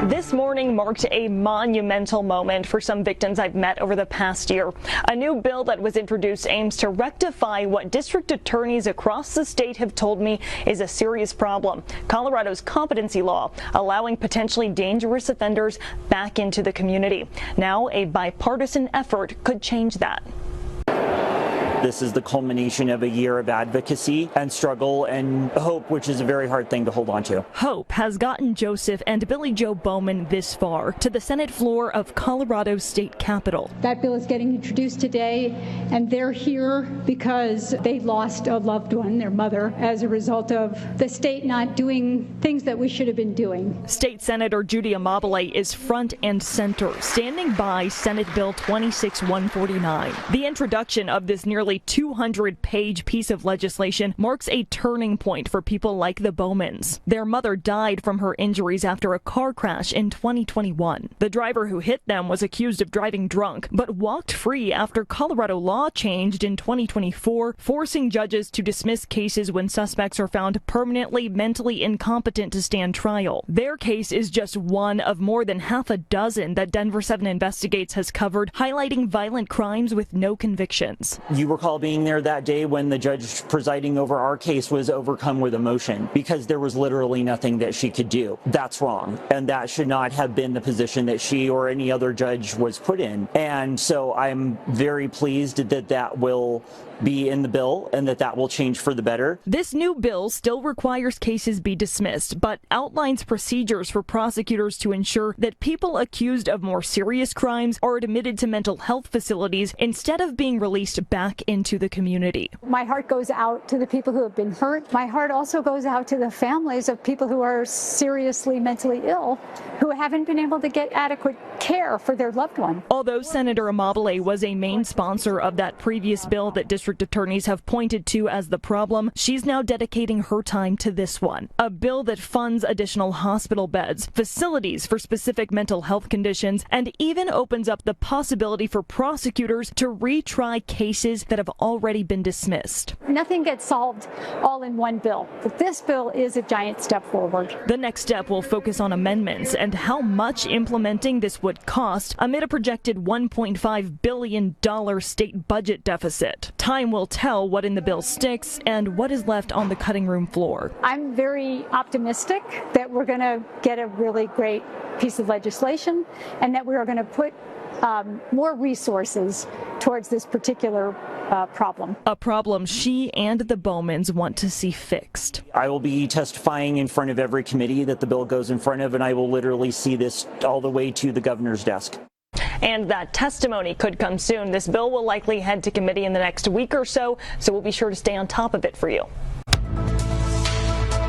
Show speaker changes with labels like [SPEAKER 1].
[SPEAKER 1] This morning marked a monumental moment for some victims I've met over the past year. A new bill that was introduced aims to rectify what district attorneys across the state have told me is a serious problem. Colorado's competency law, allowing potentially dangerous offenders back into the community. Now, a bipartisan effort could change that.
[SPEAKER 2] This is the culmination of a year of advocacy and struggle and hope, which is a very hard thing to hold on to.
[SPEAKER 1] Hope has gotten Joseph and Billy Joe Bowman this far, to the Senate floor of Colorado's state capitol.
[SPEAKER 3] That bill is getting introduced today, and they're here because they lost a loved one, their mother, as a result of the state not doing things that we should have been doing.
[SPEAKER 1] State Senator Judy Amabile is front and center, standing by Senate Bill 26-149. The introduction of this nearly 200-page piece of legislation marks a turning point for people like the Bowmans. Their mother died from her injuries after a car crash in 2021. The driver who hit them was accused of driving drunk, but walked free after Colorado law changed in 2024, forcing judges to dismiss cases when suspects are found permanently mentally incompetent to stand trial. Their case is just one of more than half a dozen that Denver 7 Investigates has covered, highlighting violent crimes with no convictions.
[SPEAKER 2] You recall being there that day when the judge presiding over our case was overcome with emotion because there was literally nothing that she could do. That's wrong, and that should not have been the position that she or any other judge was put in. And so I'm very pleased that that will be in the bill and that will change for the better.
[SPEAKER 1] This new bill still requires cases be dismissed, but outlines procedures for prosecutors to ensure that people accused of more serious crimes are admitted to mental health facilities instead of being released back into the community.
[SPEAKER 3] My heart goes out to the people who have been hurt. My heart also goes out to the families of people who are seriously mentally ill, who haven't been able to get adequate care for their loved one.
[SPEAKER 1] Although Senator Amabile was a main sponsor of that previous bill that district attorneys have pointed to as the problem, she's now dedicating her time to this one. A bill that funds additional hospital beds, facilities for specific mental health conditions, and even opens up the possibility for prosecutors to retry cases that have already been dismissed.
[SPEAKER 3] Nothing gets solved all in one bill, but this bill is a giant step forward.
[SPEAKER 1] The next step will focus on amendments and how much implementing this would cost amid a projected $1.5 billion state budget deficit. Time will tell what in the bill sticks and what is left on the cutting room floor.
[SPEAKER 3] I'm very optimistic that we're going to get a really great piece of legislation and that we are going to put more resources towards this particular problem.
[SPEAKER 1] A problem she and the Bowmans want to see fixed.
[SPEAKER 2] I will be testifying in front of every committee that the bill goes in front of, and I will literally see this all the way to the governor's desk.
[SPEAKER 1] And that testimony could come soon. This bill will likely head to committee in the next week or so, so we'll be sure to stay on top of it for you.